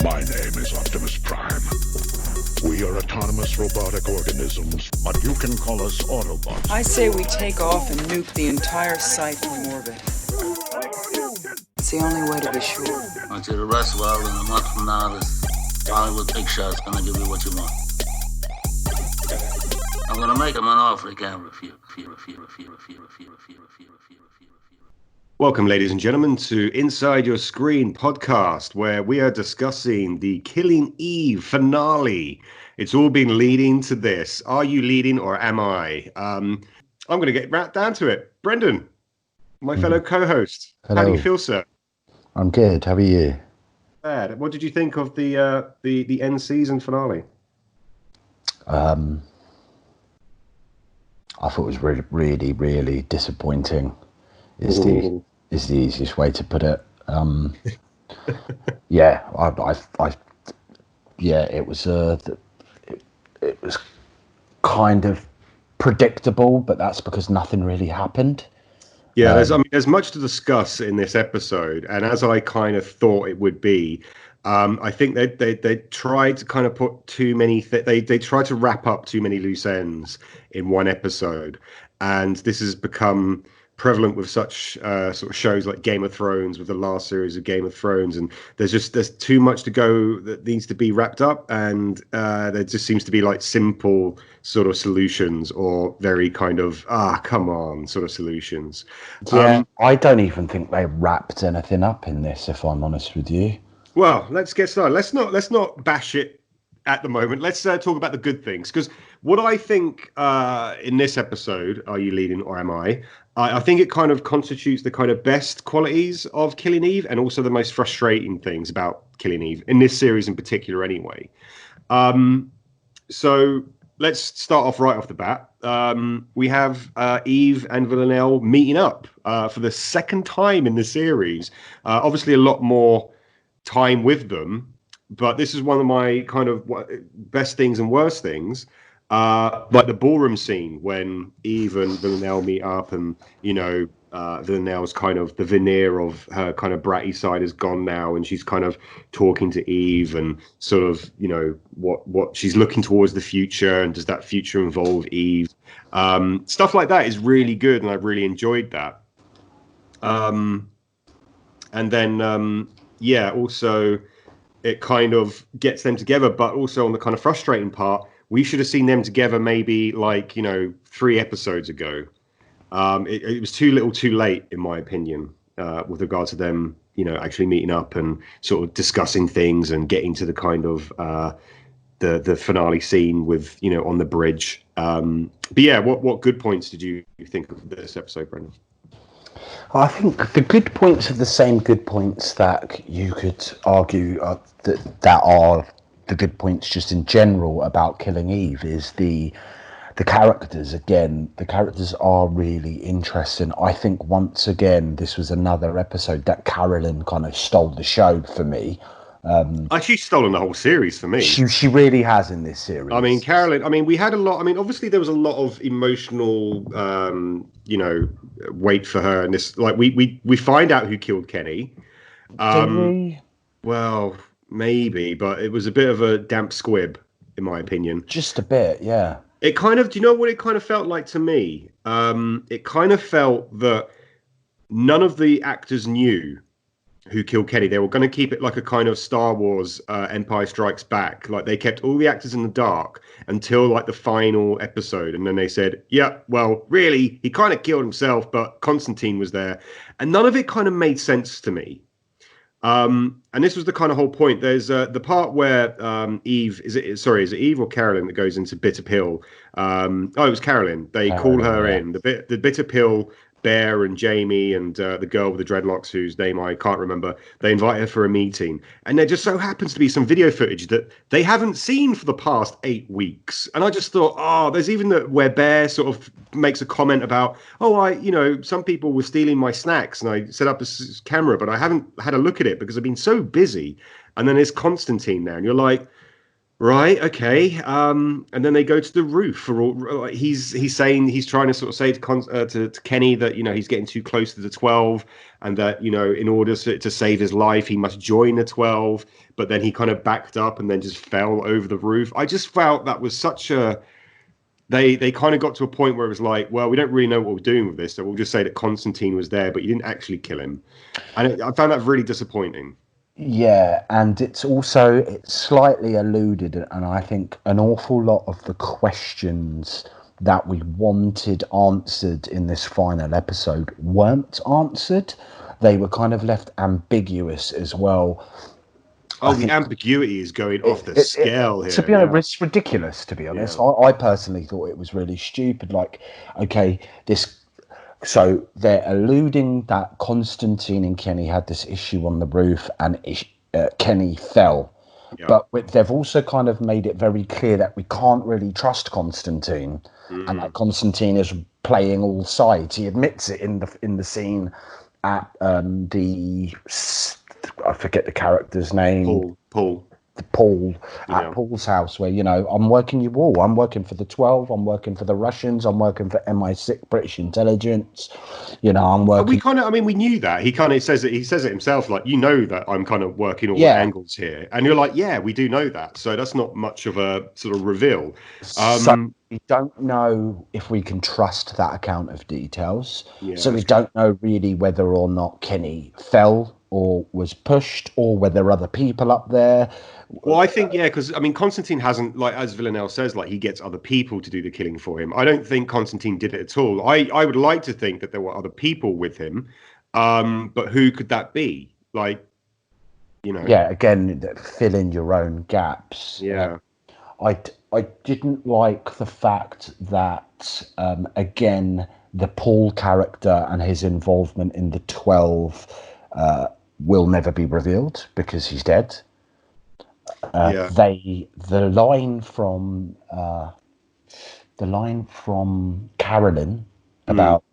My name is Optimus Prime. We are autonomous robotic organisms, but you can call us Autobots. I say we take off and nuke the entire site from orbit. It's the only way to be sure. I want you to rest well, and a month from now, this Hollywood picture is gonna give you what you want. I'm gonna make him an offer he can't refuse. Welcome, ladies and gentlemen, to Inside Your Screen podcast, where we are discussing the Killing Eve finale. It's all been leading to this. Are you leading or am I? I'm going to get right down to it. Brendan, my fellow co-host. Hello. How do you feel, sir? I'm good. How are you? Bad. What did you think of the end season finale? I thought it was really, really disappointing. Is the easiest way to put it. Yeah, it was kind of predictable, but that's because nothing really happened. Yeah, there's much to discuss in this episode, and as I kind of thought it would be, I think they tried to kind of put too many. They tried to wrap up too many loose ends in one episode, and this has become prevalent with such sort of shows like Game of Thrones, with the last series of Game of Thrones, and there's too much to go that needs to be wrapped up, and there just seems to be like simple sort of solutions or very kind of come on sort of solutions. Yeah, I don't even think they wrapped anything up in this, if I'm honest with you. Well, let's get started. Let's not bash it at the moment. Let's talk about the good things, because what I think in this episode, Are You Leading or Am I? I think it kind of constitutes the kind of best qualities of Killing Eve, and also the most frustrating things about Killing Eve in this series in particular anyway. So let's start off right off the bat. We have Eve and Villanelle meeting up for the second time in the series. Obviously a lot more time with them, but this is one of my kind of best things and worst things. Like the ballroom scene when Eve and Villanelle meet up, and Villanelle's kind of the veneer of her kind of bratty side is gone now, and she's kind of talking to Eve and sort of what she's looking towards the future, and does that future involve Eve? Stuff like that is really good, and I really enjoyed that. And then also it kind of gets them together, but also on the kind of frustrating part, we should have seen them together maybe 3 episodes ago. It was too little too late, in my opinion, with regard to them, actually meeting up and sort of discussing things and getting to the kind of the finale scene with, on the bridge. But yeah, what good points did you think of this episode, Brendan? I think the good points are the same good points that you could argue that are the good points just in general about Killing Eve. Is the characters. Again, the characters are really interesting. I think once again this was another episode that Carolyn kind of stole the show for me. She's stolen the whole series for me. She really has in this series. I mean, Carolyn, we had a lot. Obviously there was a lot of emotional weight for her in this. Like we find out who killed Kenny. Did we? Well, maybe, but it was a bit of a damp squib, in my opinion. Just a bit, yeah. It kind of, do you know what it kind of felt like to me? It kind of felt that none of the actors knew who killed Kenny. They were going to keep it like a kind of Star Wars Empire Strikes Back. Like they kept all the actors in the dark until like the final episode. And then they said, yeah, well, really, he kind of killed himself, but Constantine was there. And none of it kind of made sense to me. And this was the kind of whole point. There's the part where Eve, is it Eve or Carolyn that goes into Bitter Pill? It was Carolyn. They call her in. The Bitter Pill, Bear and Jamie and the girl with the dreadlocks whose name I can't remember, they invite her for a meeting. And there just so happens to be some video footage that they haven't seen for the past 8 weeks. And I just thought, there's even where Bear sort of makes a comment about, some people were stealing my snacks and I set up this camera, but I haven't had a look at it because I've been so busy. And then there's Constantine there. And you're like, Right. Okay. And then they go to the roof for all. Like, he's saying he's trying to sort of say to Kenny that he's getting too close to the 12, and that in order to save his life he must join the 12. But then he kind of backed up and then just fell over the roof. I just felt that was such a they kind of got to a point where it was like, well, we don't really know what we're doing with this, so we'll just say that Constantine was there, but you didn't actually kill him, and I found that really disappointing. Yeah, and it's slightly alluded, and I think an awful lot of the questions that we wanted answered in this final episode weren't answered. They were kind of left ambiguous as well. Oh, the ambiguity is going off the scale here. To be honest, it's ridiculous, to be honest. Yeah. I personally thought it was really stupid. Like, okay, so they're alluding that Constantine and Kenny had this issue on the roof and Kenny fell. Yeah. But they've also kind of made it very clear that we can't really trust Constantine, and that Constantine is playing all sides. He admits it in the scene at I forget the character's name. Paul at Paul's house, where I'm working you all. I'm working for the 12. I'm working for the Russians. I'm working for MI6, British intelligence. I'm working. But we knew that. He kind of says it. He says it himself, like, that I'm kind of working all the angles here, and you're like, yeah, we do know that. So that's not much of a sort of reveal. So we don't know if we can trust that account of details. Yeah, so we don't know really whether or not Kenny fell or was pushed, or whether other people up there. Well, I think, because Constantine hasn't, like, as Villanelle says, like, he gets other people to do the killing for him. I don't think Constantine did it at all. I would like to think that there were other people with him, but who could that be? Like, Yeah, again, fill in your own gaps. Yeah. I didn't like the fact that, again, the Paul character and his involvement in the 12 will never be revealed because he's dead. The line from Carolyn about,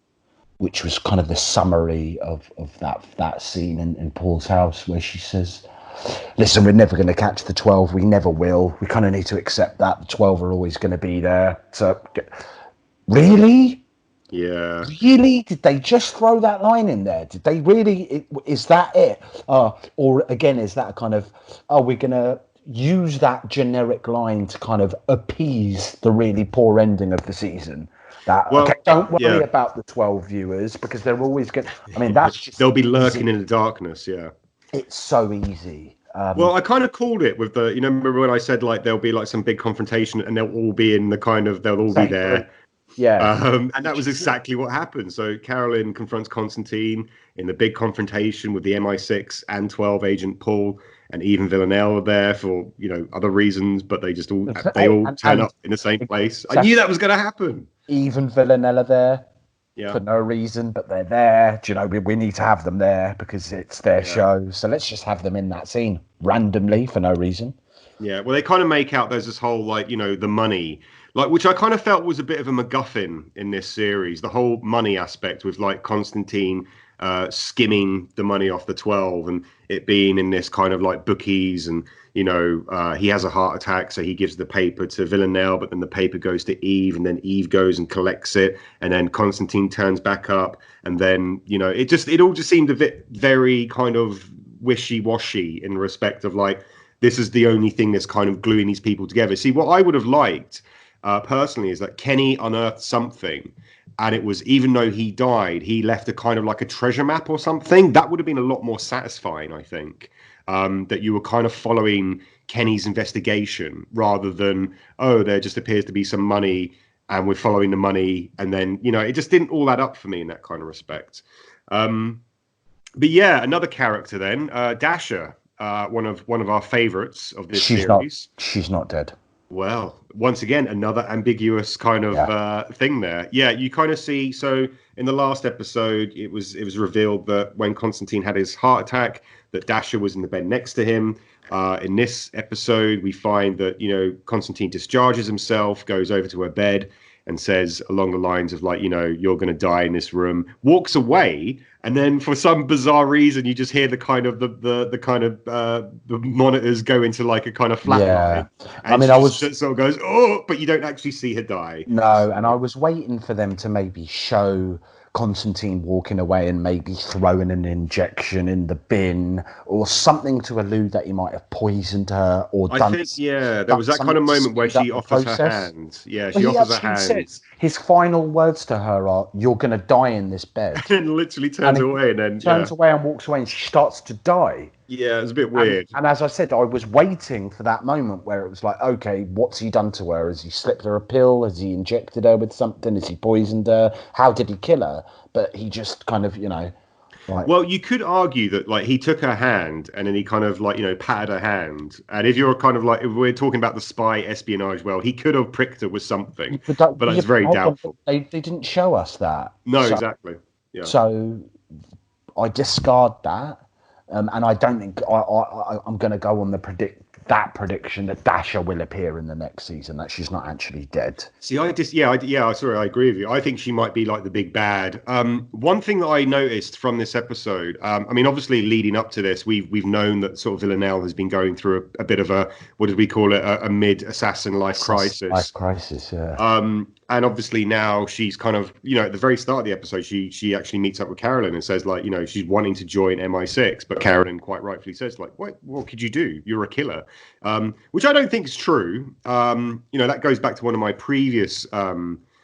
which was kind of the summary of that scene in Paul's house, where she says, listen, we're never going to catch the 12. We never will. We kind of need to accept that the 12 are always going to be there. So, really? Yeah. Really? Did they just throw that line in there? Did they really? Is that it? Or again, is that a kind of, we're going to use that generic line to kind of appease the really poor ending of the season? Don't worry about the 12 viewers, because they're always going to, that's just... They'll be lurking in the darkness, yeah. It's so easy. Well, I kind of called it with the, remember when I said, like, there'll be, like, some big confrontation and they'll all be in the kind of, they'll all be there. Yeah. And that was exactly what happened. So Carolyn confronts Constantine in the big confrontation with the MI6 and 12 agent Paul, and even Villanelle are there for, other reasons, but they all turn up in the same place. I knew that was going to happen. Even Villanelle are there for no reason, but they're there. We need to have them there because it's their show. So let's just have them in that scene randomly for no reason. Yeah, well, they kind of make out there's this whole, like, the money, like, which I kind of felt was a bit of a MacGuffin in this series. The whole money aspect with, like, Constantine skimming the money off the 12 and it being in this kind of like bookies, and he has a heart attack, so he gives the paper to Villanelle, but then the paper goes to Eve, and then Eve goes and collects it, and then Constantine turns back up, and then it all just seemed a bit very kind of wishy-washy in respect of, like, this is the only thing that's kind of gluing these people together. See, what I would have liked personally is that Kenny unearthed something, and it was, even though he died, he left a kind of like a treasure map or something. That would have been a lot more satisfying, I think, that you were kind of following Kenny's investigation rather than, there just appears to be some money and we're following the money. And then, it just didn't all add up for me in that kind of respect. But yeah, another character then, Dasha, one of our favorites of this series. She's not dead. Well, once again, another ambiguous kind of thing there. Yeah, you kind of see. So in the last episode, it was revealed that when Constantine had his heart attack, that Dasha was in the bed next to him. In this episode, we find that Constantine discharges himself, goes over to her bed, and says along the lines of like, you're going to die in this room, walks away. And then for some bizarre reason, you just hear the kind of the monitors go into like a kind of flatline. Yeah. And I was sort of goes, oh, but you don't actually see her die. No, and I was waiting for them to maybe show Constantine walking away and maybe throwing an injection in the bin or something to allude that he might have poisoned her or I think, there was that kind of moment where she offers her hand. Yeah, she offers her hand. Says, his final words to her are, "You're going to die in this bed." And literally turns away and then turns away and walks away and she starts to die. Yeah, it was a bit weird. And as I said, I was waiting for that moment where it was like, okay, what's he done to her? Has he slipped her a pill? Has he injected her with something? Has he poisoned her? How did he kill her? But he just kind of, like... Well, you could argue that like he took her hand and then he kind of like, patted her hand. And if you're kind of like, if we're talking about the spy espionage world, he could have pricked her with something. But that's very doubtful. They didn't show us that. No, exactly. Yeah. So I discard that. And I don't think I'm going to go on the prediction that Dasha will appear in the next season, that she's not actually dead. See, I agree with you. I think she might be like the big bad. One thing that I noticed from this episode, obviously leading up to this, we've known that sort of Villanelle has been going through a bit of a, what did we call it, a mid-assassin life crisis. Life crisis, yeah. And obviously now she's kind of, at the very start of the episode, she actually meets up with Carolyn and says like, she's wanting to join MI6, but Carolyn quite rightfully says like, what could you do? You're a killer, which I don't think is true. That goes back to one of my previous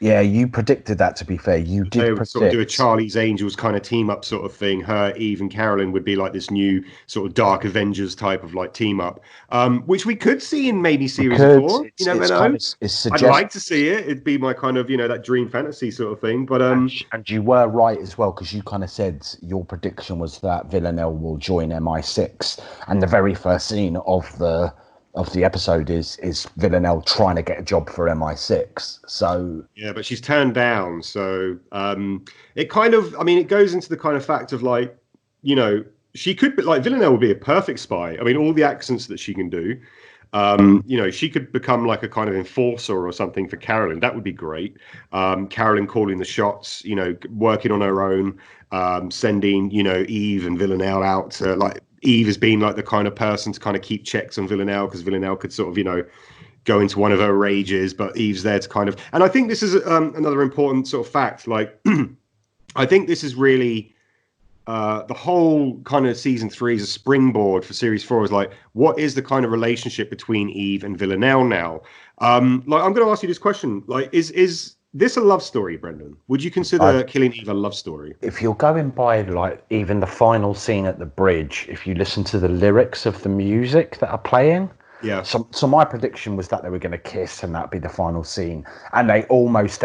Yeah, you predicted that, to be fair. You did They would predict. sort of do a Charlie's Angels kind of team up sort of thing. Her, Eve, and Carolyn would be like this new sort of Dark Avengers type of like team up, which we could see in maybe series 4. You never know. I'd like to see it. It'd be my kind of, that dream fantasy sort of thing. But and you were right as well, because you kind of said your prediction was that Villanelle will join MI6, and the very first scene of the episode is Villanelle trying to get a job for MI6. So yeah, but she's turned down. So it kind of, it goes into the kind of fact of like, she could be like, Villanelle would be a perfect spy. All the accents that she can do. She could become like a kind of enforcer or something for Carolyn. That would be great. Carolyn calling the shots, working on her own, sending, Eve and Villanelle out to like, Eve has been like the kind of person to kind of keep checks on Villanelle, because Villanelle could sort of, go into one of her rages, but Eve's there to kind of, and I think this is another important sort of fact. Like, I think this is really, the whole kind of season 3 is a springboard for series 4. Is like, what is the kind of relationship between Eve and Villanelle now? I'm going to ask you this question. Like, is this a love story, Brendan? Would you consider Killing Eve a love story? If you're going by like even the final scene at the bridge, if you listen to the lyrics of the music that are playing, yeah. So my prediction was that they were going to kiss and that'd be the final scene. And they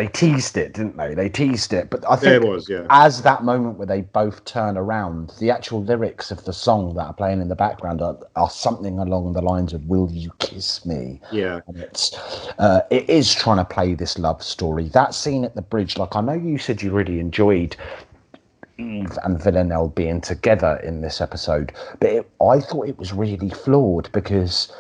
teased it, didn't they? They teased it, but I think as that moment where they both turn around, the actual lyrics of the song that are playing in the background are something along the lines of "Will you kiss me?" Yeah, and it is trying to play this love story. That scene at the bridge, like I know you said you really enjoyed Eve and Villanelle being together in this episode, but I thought it was really flawed, because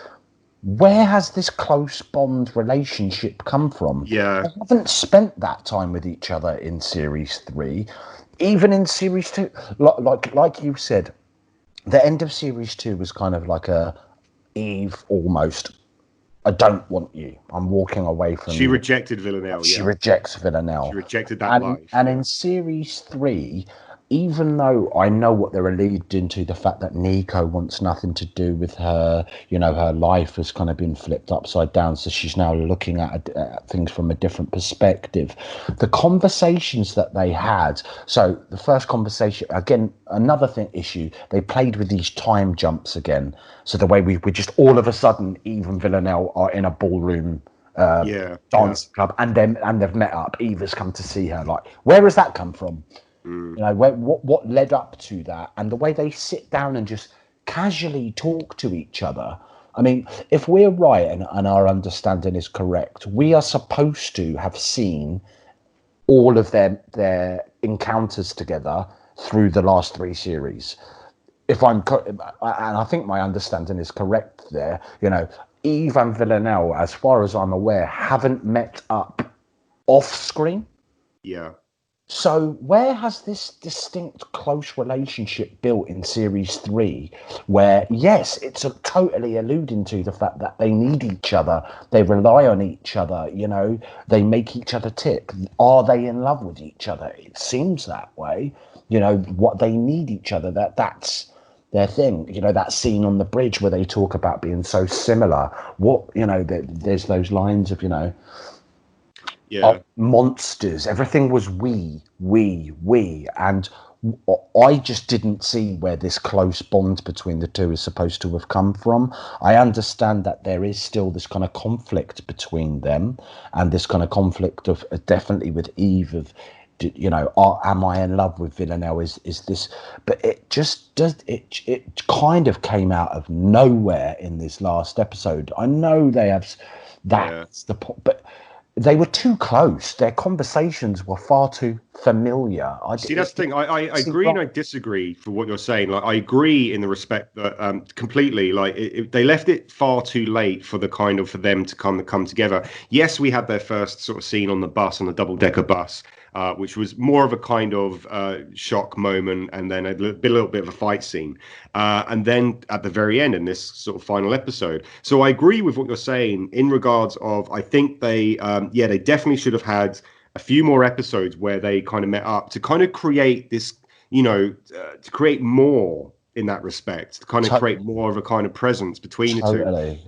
where has this close bond relationship come from? Yeah. They haven't spent that time with each other in series 3. Even in series 2, like you said, the end of series 2 was kind of like a Eve almost, I don't want you. I'm walking away from you. She rejected Villanelle, She rejects Villanelle. She rejected that life. And in series 3, even though I know what they're alluding to, the fact that Nico wants nothing to do with her, her life has kind of been flipped upside down, so she's now looking at things from a different perspective. The conversations that they had, so the first conversation, again, another issue, they played with these time jumps again. So the way we just all of a sudden, Eve and Villanelle are in a ballroom dance club, and they've met up. Eve has come to see her. Like, where has that come from? What led up to that, and the way they sit down and just casually talk to each other. If we're right and our understanding is correct, we are supposed to have seen all of their encounters together through the last 3 series. And I think my understanding is correct there, Eve and Villanelle, as far as I'm aware, haven't met up off screen. Yeah. So where has this distinct close relationship built in series 3 where, yes, it's totally alluding to the fact that they need each other, they rely on each other, they make each other tick. Are they in love with each other? It seems that way. What they need each other, that's their thing. That scene on the bridge where they talk about being so similar. There's those lines of, Yeah. monsters. Everything was we, and I just didn't see where this close bond between the two is supposed to have come from. I understand that there is still this kind of conflict between them, and this kind of conflict of definitely with Eve of, am I in love with Villanelle? Is this? But it just does. It kind of came out of nowhere in this last episode. I know they have. That's the point, but they were too close. Their conversations were far too familiar. See, that's the thing. I agree and I disagree for what you're saying. Like, I agree in the respect that completely. Like, they left it far too late for them to come together. Yes, we had their first sort of scene on the bus, on the double-decker bus, which was more of a kind of shock moment, and then a little bit of a fight scene, and then at the very end in this sort of final episode. So I agree with what you're saying in regards of, I think they definitely should have had a few more episodes where they kind of met up to kind of create this, to create more in that respect, to kind of create more of a kind of presence between the two.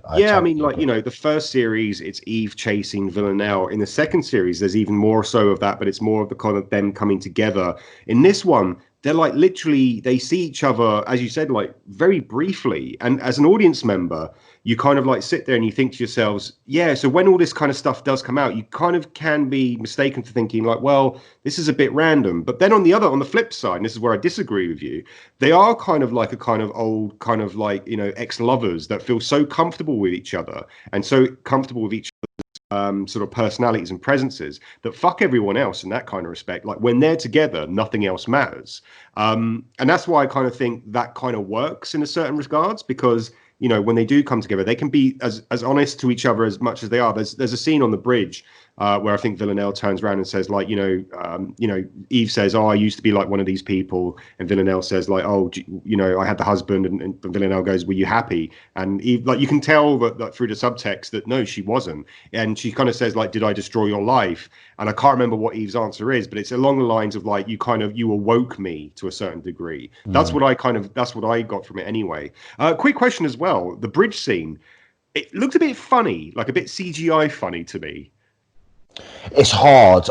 I mean, like, the first series, it's Eve chasing Villanelle. In the second series, there's even more so of that, but it's more of the kind of them coming together. In this one, they're like literally, they see each other, as you said, like very briefly. And as an audience member, you kind of like sit there and you think to yourselves, yeah, so when all this kind of stuff does come out, you kind of can be mistaken for thinking like, well, this is a bit random. But then on the flip side, and this is where I disagree with you, they are kind of like a kind of old kind of like, ex-lovers that feel so comfortable with each other and so comfortable with each sort of personalities and presences that fuck everyone else in that kind of respect. Like, when they're together, nothing else matters. And that's why I kind of think that kind of works in a certain regards, because when they do come together, they can be as honest to each other as much as they are. There's a scene on the bridge where I think Villanelle turns around and says, like, Eve says, "Oh, I used to be like one of these people," and Villanelle says, like, "Oh, I had the husband," and Villanelle goes, "Were you happy?" And Eve, like, you can tell that through the subtext that no, she wasn't, and she kind of says, like, "Did I destroy your life?" And I can't remember what Eve's answer is, but it's along the lines of like, you awoke me to a certain degree. That's what I got from it anyway. Quick question as well: the bridge scene, it looked a bit funny, like a bit CGI funny to me. It's hard.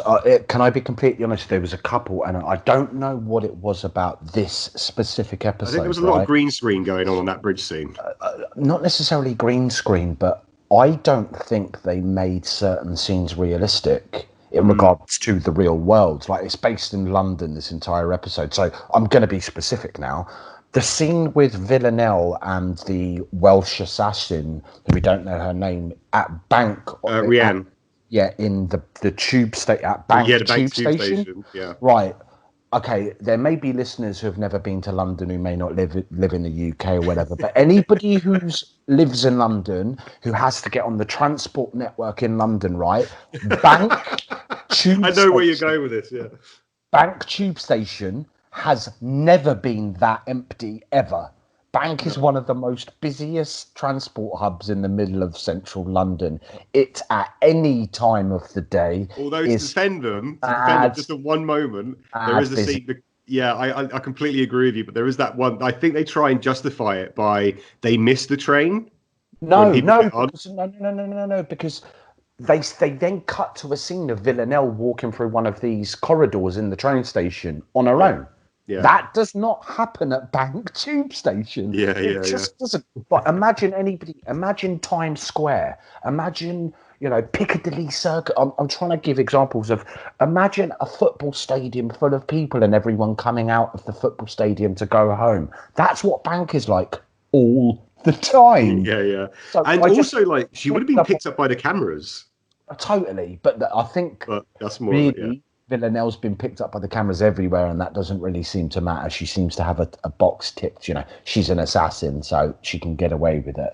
Can I be completely honest? There was a couple, and I don't know what it was about this specific episode. I think there was a lot of green screen going on that bridge scene. Not necessarily green screen, but I don't think they made certain scenes realistic in regards to the real world. Like, it's based in London, this entire episode. So I'm going to be specific now. The scene with Villanelle and the Welsh assassin, who we don't know her name, at Bank. Rianne. In the tube station at Bank, the Bank tube station. Yeah. Right. Okay. There may be listeners who have never been to London who may not live in the UK or whatever, but anybody who lives in London who has to get on the transport network in London, right? Bank tube. I know where you're going with this. Yeah. Bank tube station has never been that empty ever. Bank is one of the most busiest transport hubs in the middle of central London. It's at any time of the day. Although to defend them just at one moment, there is a scene. Yeah, I completely agree with you, but there is that one. I think they try and justify it by they missed the train. No, because they then cut to a scene of Villanelle walking through one of these corridors in the train station on her own. Yeah. That does not happen at Bank Tube Station. It just doesn't. But imagine Times Square. Imagine, Piccadilly Circus. I'm trying to give examples of, imagine a football stadium full of people and everyone coming out of the football stadium to go home. That's what Bank is like all the time. Yeah. So and also, she would have been picked up by the cameras. Totally. But I think that's more really, Villanelle's been picked up by the cameras everywhere, and that doesn't really seem to matter. She seems to have a box ticked, she's an assassin, so she can get away with it.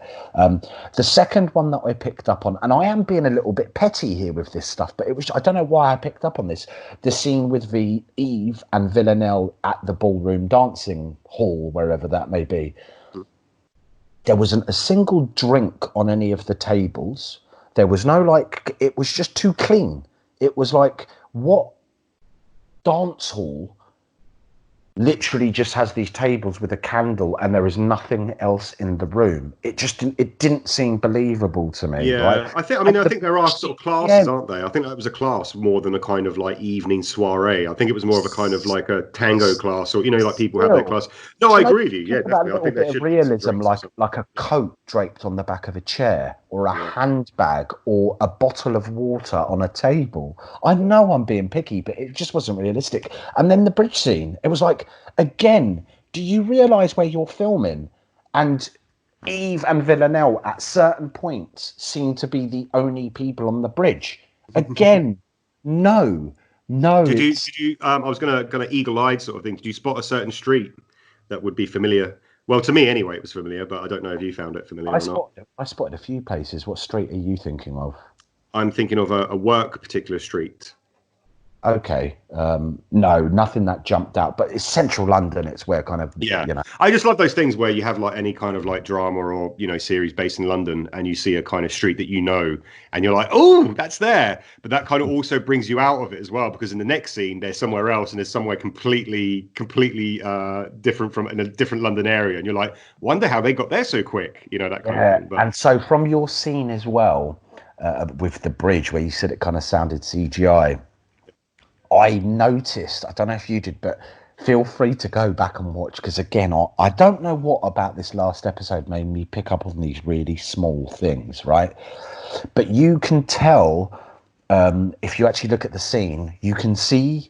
The second one that I picked up on, and I am being a little bit petty here with this stuff, but I don't know why I picked up on this. The scene with the Eve and Villanelle at the ballroom dancing hall, wherever that may be. There wasn't a single drink on any of the tables. There was no it was just too clean. It was like, what dance hall literally just has these tables with a candle and there is nothing else in the room? It didn't seem believable to me. Yeah, right? I think there are sort of classes, aren't there? I think that was a class more than a kind of like evening soiree. I think it was more of a kind of like a tango class, or like people have their class. No, I agree with you. Yeah, that definitely. little I think bit of realism, like a coat draped on the back of a chair, or a handbag, or a bottle of water on a table. I know I'm being picky, but it just wasn't realistic. And then the bridge scene, it was like, again, do you realise where you're filming? And Eve and Villanelle at certain points seem to be the only people on the bridge. Again, no. Did you? I was gonna eagle-eyed sort of thing. Did you spot a certain street that would be familiar? Well, to me anyway, it was familiar, but I don't know if you found it familiar or not. I spotted a few places. What street are you thinking of? I'm thinking of a work particular street. Okay. No, nothing that jumped out, but it's central London. It's where kind of, I just love those things where you have like any kind of like drama or, series based in London, and you see a kind of street that and you're like, oh, that's there. But that kind of also brings you out of it as well, because in the next scene, there's somewhere else and there's somewhere completely different from in a different London area. And you're like, wonder how they got there so quick, that kind of thing. But... And so from your scene as well, with the bridge where you said it kind of sounded CGI, I noticed, I don't know if you did, but feel free to go back and watch, because again, I don't know what about this last episode made me pick up on these really small things, right? But you can tell, if you actually look at the scene, you can see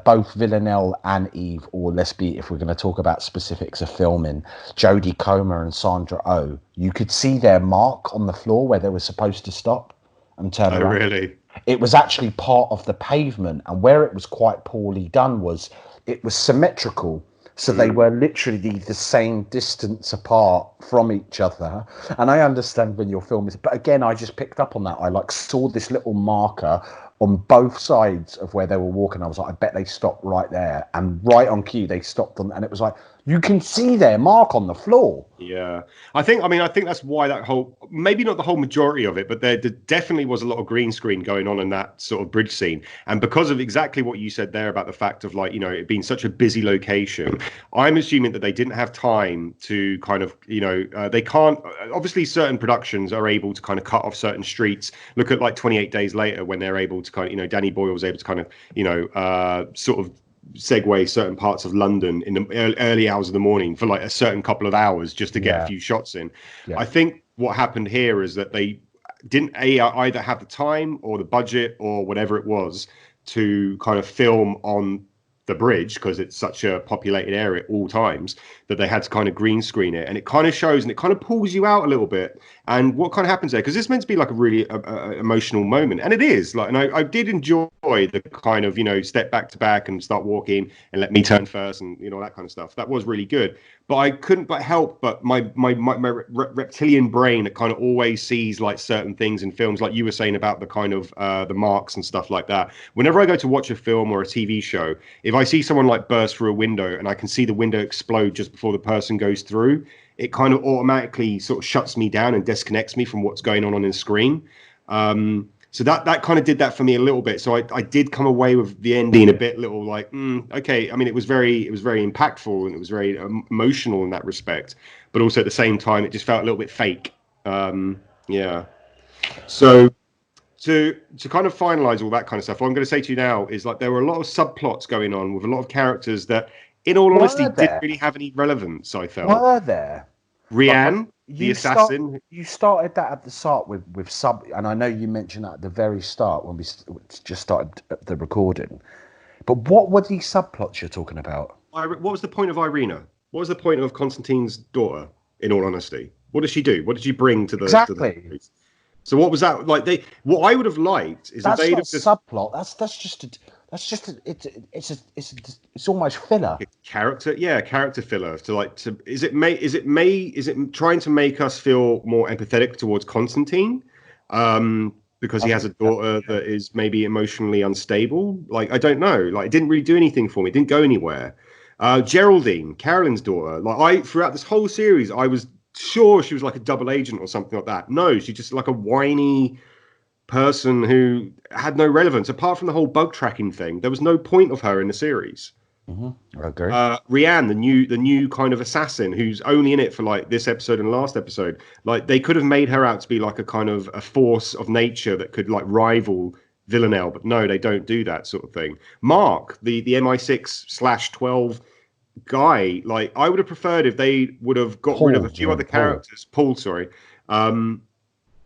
both Villanelle and Eve, or if we're going to talk about specifics of filming, Jodie Comer and Sandra Oh, you could see their mark on the floor where they were supposed to stop and turn around. Oh, really? It was actually part of the pavement, and where it was quite poorly done was it was symmetrical. So they were literally the same distance apart from each other. And I understand when you're filming, but again, I just picked up on that. I saw this little marker on both sides of where they were walking. I was like, I bet they stopped right there. And right on cue, they stopped and it was like, you can see their mark on the floor. Yeah, I think that's why that whole, maybe not the whole majority of it, but there definitely was a lot of green screen going on in that sort of bridge scene. And because of exactly what you said there about the fact of it being such a busy location, I'm assuming that they didn't have time to kind of, they can't, obviously certain productions are able to kind of cut off certain streets. Look at like 28 Days Later, when they're able to kind of, Danny Boyle was able to kind of, sort of segue certain parts of London in the early hours of the morning for like a certain couple of hours just to get a few shots in. Yeah. I think what happened here is that they didn't either have the time or the budget or whatever it was to kind of film on the bridge, because it's such a populated area at all times, that they had to kind of green screen it, and it kind of shows and it kind of pulls you out a little bit. And what kind of happens there, because it's meant to be like a really emotional moment, and it is like, and I did enjoy the kind of step back to back and start walking and let me turn first and that kind of stuff. That was really good, but I couldn't but help but my reptilian brain that kind of always sees like certain things in films, like you were saying about the kind of the marks and stuff like that. Whenever I go to watch a film or a TV show, if I see someone like burst through a window and I can see the window explode just before the person goes through, it kind of automatically sort of shuts me down and disconnects me from what's going on the screen. So that kind of did that for me a little bit. So I did come away with the ending a bit little like, okay. I mean, it was very impactful and it was very emotional in that respect, but also at the same time, it just felt a little bit fake. Yeah. So to kind of finalize all that kind of stuff, what I'm going to say to you now is like there were a lot of subplots going on with a lot of characters that, in all honesty, didn't really have any relevance, I felt. Were there? Rianne, the assassin. You started that at the start with sub, and I know you mentioned that at the very start when we just started the recording. But what were these subplots you're talking about? What was the point of Irina? What was the point of Constantine's daughter, in all honesty? What did she do? What did she bring to the... Exactly. So what was that like? What I would have liked is that they'd have subplot. That's just That's just it's almost filler. Character filler. Is it trying to make us feel more empathetic towards Constantine? Because he has a daughter that is maybe emotionally unstable. Like, I don't know. Like, it didn't really do anything for me. It didn't go anywhere. Geraldine, Carolyn's daughter. Like, throughout this whole series, I was sure she was like a double agent or something like that. No, she's just like a whiny person who had no relevance apart from the whole bug tracking thing. There was no point of her in the series. I agree. Rianne, the new kind of assassin who's only in it for like this episode and last episode. Like, they could have made her out to be like a kind of a force of nature that could like rival Villanelle, but no, they don't do that sort of thing. Mark, the MI6/12 guy, like, I would have preferred if they would have got rid of a few other characters. Paul, sorry.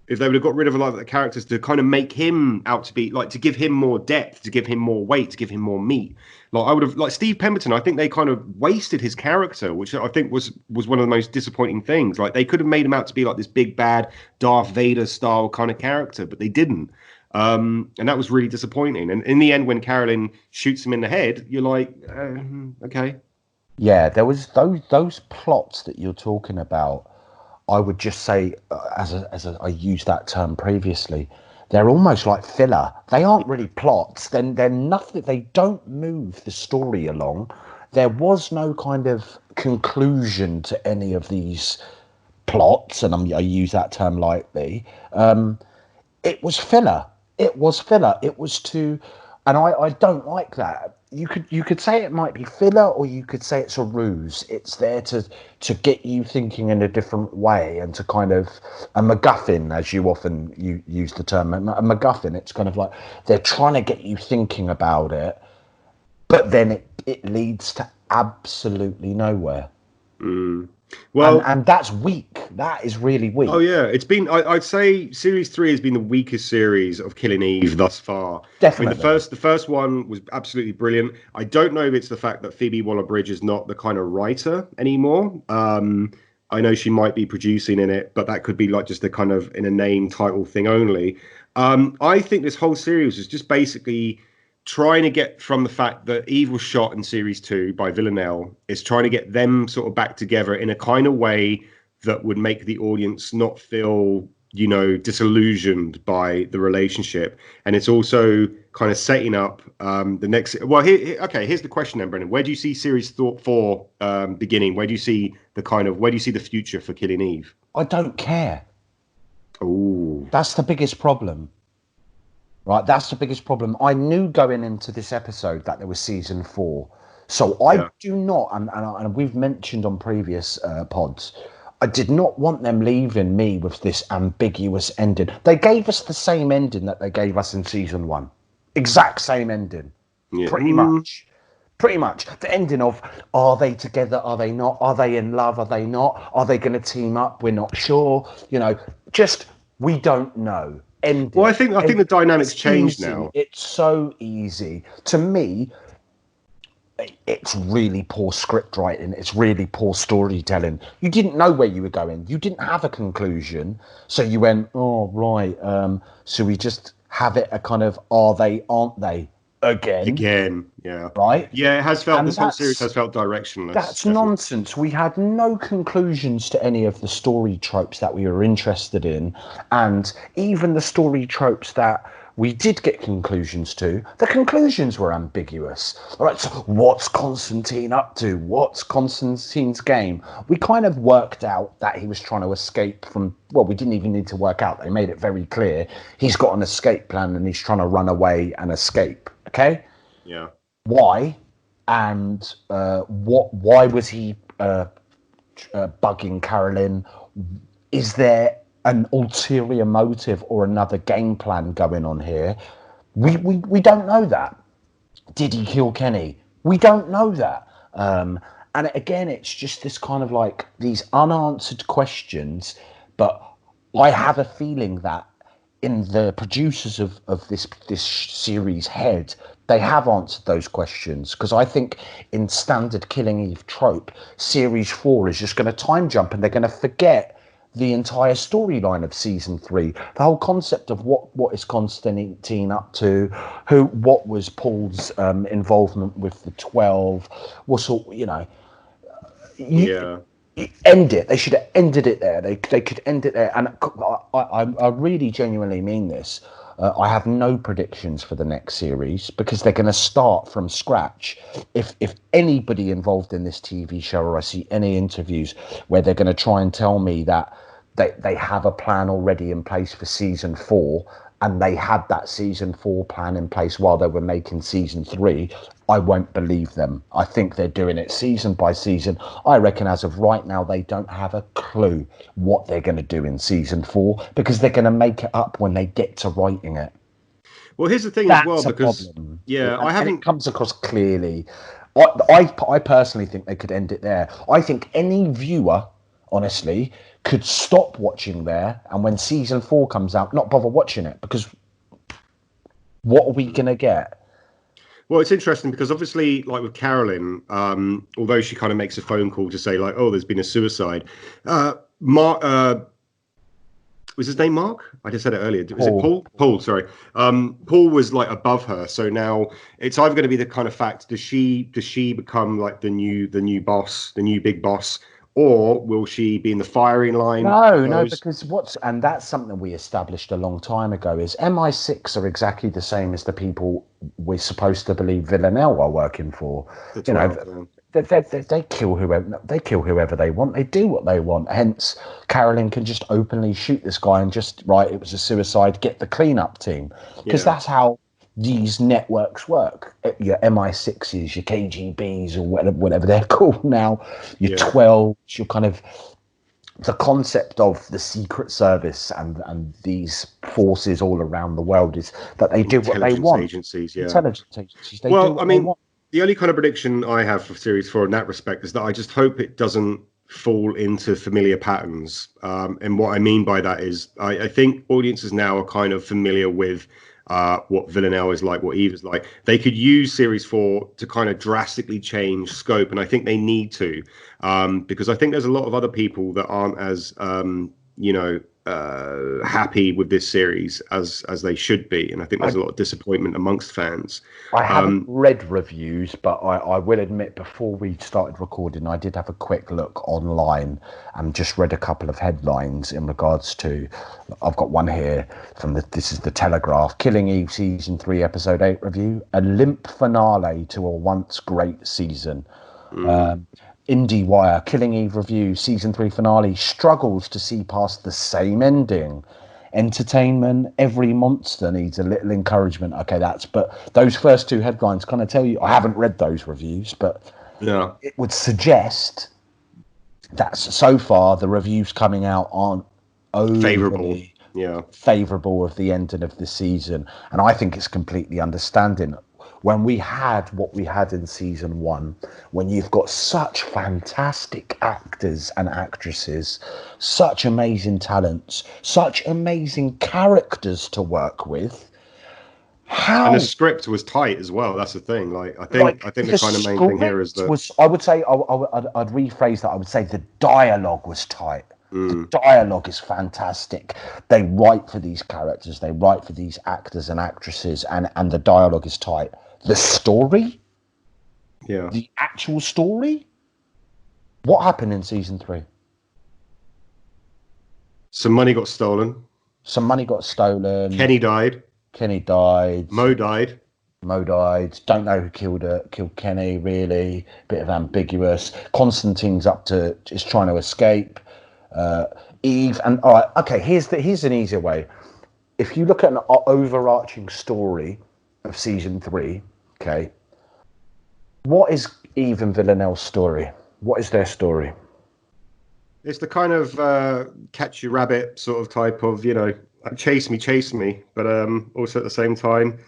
If they would have got rid of a lot of the characters to kind of make him out to be like, to give him more depth, to give him more weight, to give him more meat. Like, I would have, like Steve Pemberton, I think they kind of wasted his character, which I think was one of the most disappointing things. Like, they could have made him out to be like this big bad Darth Vader style kind of character, but they didn't. And that was really disappointing. And in the end, when Carolyn shoots him in the head, you're like, okay. Yeah, there was those plots that you're talking about. I would just say, I used that term previously, they're almost like filler. They aren't really plots. Then they're nothing. They don't move the story along. There was no kind of conclusion to any of these plots, and I use that term lightly. It was filler. It was filler. It was too, and I don't like that. You could say it might be filler, or you could say it's a ruse. It's there to get you thinking in a different way, and to kind of a MacGuffin, as you often use the term, a MacGuffin. It's kind of like they're trying to get you thinking about it, but then it leads to absolutely nowhere. Well, and that's weak. That is really weak. Oh yeah, it's been. I'd say Series 3 has been the weakest series of Killing Eve thus far. Definitely. I mean, the first one was absolutely brilliant. I don't know if it's the fact that Phoebe Waller-Bridge is not the kind of writer anymore. I know she might be producing in it, but that could be like just a kind of in a name title thing only. I think this whole series is just basically trying to get from the fact that Eve was shot in Series 2 by Villanelle, is trying to get them sort of back together in a kind of way that would make the audience not feel, disillusioned by the relationship. And it's also kind of setting up the next... Well, here's the question then, Brendan. Where do you see Series 4 beginning? Where do you see the future for Killing Eve? I don't care. Oh, that's the biggest problem. Right, that's the biggest problem. I knew going into this episode that there was season 4. So I do not, and we've mentioned on previous pods, I did not want them leaving me with this ambiguous ending. They gave us the same ending that they gave us in season 1. Exact same ending. Yeah. Pretty much. The ending of, are they together? Are they not? Are they in love? Are they not? Are they going to team up? We're not sure. Just, we don't know. Ending. Well, I think the dynamics changed now. It's so easy. To me, it's really poor script writing. It's really poor storytelling. You didn't know where you were going. You didn't have a conclusion. So you went, oh, right. So we just have it a kind of, are they, aren't they? Again, yeah. Right? Yeah, it has felt, this whole series has felt directionless. That's definitely nonsense. We had no conclusions to any of the story tropes that we were interested in. And even the story tropes that we did get conclusions to, the conclusions were ambiguous. All right, so what's Constantine up to? What's Constantine's game? We kind of worked out that he was trying to escape from, well, we didn't even need to work out. They made it very clear. He's got an escape plan and he's trying to run away and escape. Okay? Yeah. Why? And why was he bugging Carolyn? Is there an ulterior motive or another game plan going on here? We don't know that. Did he kill Kenny? We don't know that. And again, it's just this kind of like these unanswered questions, but I have a feeling that in the producers of this series head, they have answered those questions, because I think in standard Killing Eve trope, Series 4 is just going to time jump and they're going to forget the entire storyline of season 3. The whole concept of what is Constantine up to, what was Paul's involvement with the 12, was all, Yeah. end it. They should have ended it there. They could end it there. And I really genuinely mean this. I have no predictions for the next series because they're going to start from scratch. If anybody involved in this TV show, or I see any interviews where they're going to try and tell me that they have a plan already in place for season 4, and they had that season 4 plan in place while they were making season 3, I won't believe them. I think they're doing it season by season. I reckon as of right now, they don't have a clue what they're going to do in season 4 because they're going to make it up when they get to writing it. Well, here's the thing That's as well, a because problem. I haven't. And it comes across clearly. I personally think they could end it there. I think any viewer, honestly, could stop watching there, and when season 4 comes out, not bother watching it, because what are we going to get? Well, it's interesting because obviously, like with Carolyn, although she kind of makes a phone call to say like, "Oh, there's been a suicide," Mark, was his name Mark? I just said it earlier. Was it Paul? Paul, sorry. Paul was like above her, so now it's either going to be the kind of fact: does she become like the new boss, the new big boss, or will she be in the firing line? No, because and that's something we established a long time ago, is MI6 are exactly the same as the people we're supposed to believe Villanelle are working for. They kill whoever they want. They do what they want. Hence, Carolyn can just openly shoot this guy and just, right, it was a suicide, get the cleanup team. Because that's how these networks work. Your MI6s, your KGBs, or whatever they're called now, your 12s, your kind of the concept of the Secret Service and these forces all around the world is that they do what they want. Agencies, Intelligence agencies. They do what they want. The only kind of prediction I have for series 4 in that respect is that I just hope it doesn't fall into familiar patterns. And what I mean by that is I think audiences now are kind of familiar with what Villanelle is like, what Eve is like. They could use series 4 to kind of drastically change scope, and I think they need to, because I think there's a lot of other people that aren't as happy with this series as they should be, and I think there's a lot of disappointment amongst fans. I haven't read reviews, but I will admit, before we started recording, I did have a quick look online and just read a couple of headlines in regards to, I've got one here from this is the Telegraph: Killing Eve season 3 episode 8 review, a limp finale to a once great season. IndieWire: Killing Eve review, season 3 finale struggles to see past the same ending. Entertainment: every monster needs a little encouragement. Okay, but those first 2 headlines kind of tell you, I haven't read those reviews, but it would suggest that so far the reviews coming out aren't overly favourable of the ending of the season, and I think it's completely understanding. When we had what we had in season 1, when you've got such fantastic actors and actresses, such amazing talents, such amazing characters to work with, and the script was tight as well. That's the thing. Like I think the kind of main thing here is that I would say I'd rephrase that. I would say the dialogue was tight. The dialogue is fantastic. They write for these characters, they write for these actors and actresses, and the dialogue is tight. The story? The actual story? What happened in season 3? Some money got stolen. Kenny died. Mo died. Don't know who killed Kenny, really. Bit of ambiguous. Constantine's is trying to escape. Eve, and all right, okay, here's an easier way. If you look at an overarching story of season 3, okay, what is Eve and Villanelle's story? What is their story? It's the kind of catch your rabbit sort of type of, chase me, but also at the same time,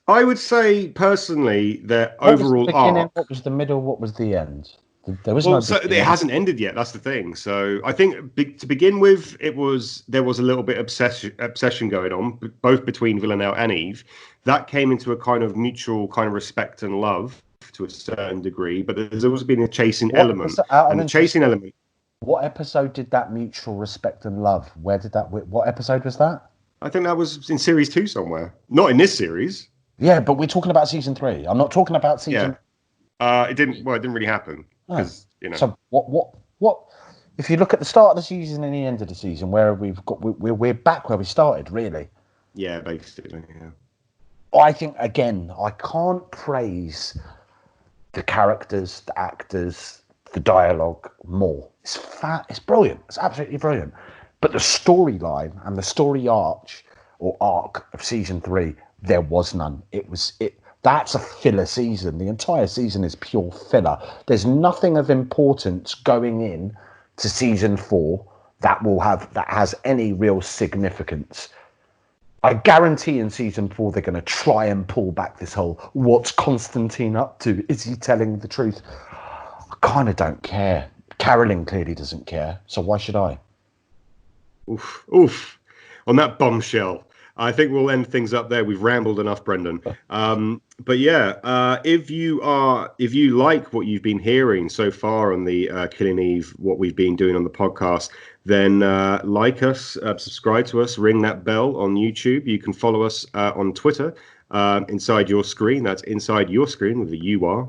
I would say personally their overall arc. What was the middle? What was the end? There was so it hasn't ended yet. That's the thing. So I think to begin with, there was a little bit of obsession going on, both between Villanelle and Eve. That came into a kind of mutual kind of respect and love to a certain degree, but there's always been a chasing element, and the chasing element. What episode did that mutual respect and love? What episode was that? I think that was in series 2 somewhere. Not in this series. Yeah, but we're talking about season 3. I'm not talking about season. Yeah. It didn't really happen because So what? If you look at the start of the season and the end of the season, where we're back where we started, really. Yeah, basically. Yeah. I think again, I can't praise the characters, the actors, the dialogue more. It's brilliant. It's absolutely brilliant. But the storyline and the story arc of season 3, there was none. That's a filler season. The entire season is pure filler. There's nothing of importance going in to season 4 that has any real significance. I guarantee in season 4 they're going to try and pull back this whole what's Constantine up to? Is he telling the truth? I kind of don't care. Carolyn clearly doesn't care, so why should I? Oof. On that bombshell, I think we'll end things up there. We've rambled enough, Brendan. But yeah, if you like what you've been hearing so far on the Killing Eve, what we've been doing on the podcast, then like us, subscribe to us, ring that bell on YouTube. You can follow us on Twitter, Inside Your Screen. That's Inside Your Screen with the UR.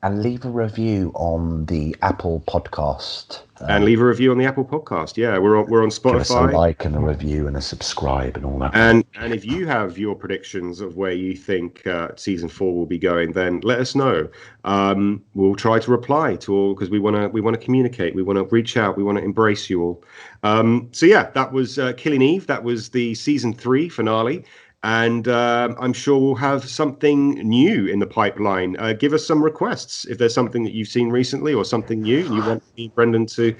And leave a review on the Apple podcast. And leave a review on the Apple podcast. Yeah, we're on Spotify. Give us a like and a review and a subscribe and all that. And if you have your predictions of where you think season 4 will be going, then let us know. We'll try to reply to all because we want to communicate. We want to reach out. We want to embrace you all. So yeah, that was Killing Eve. That was the season 3 finale. And I'm sure we'll have something new in the pipeline. Give us some requests if there's something that you've seen recently or something new and you want me, Brendan, to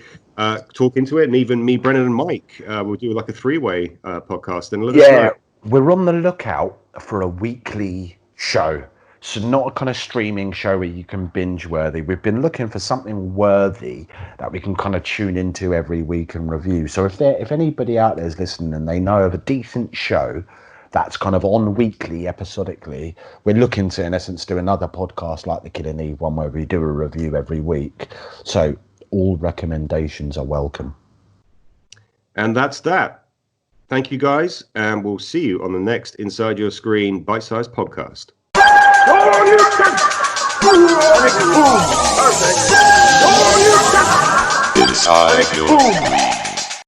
talk into it. And even me, Brendan, and Mike, we'll do like a 3-way podcast. And let us know. We're on the lookout for a weekly show. So not a kind of streaming show where you can binge worthy. We've been looking for something worthy that we can kind of tune into every week and review. So if anybody out there is listening and they know of a decent show that's kind of on weekly, episodically, we're looking to, in essence, do another podcast like the Killing Eve one where we do a review every week. So all recommendations are welcome. And that's that. Thank you, guys. And we'll see you on the next Inside Your Screen bite-sized podcast. Inside Your Screen.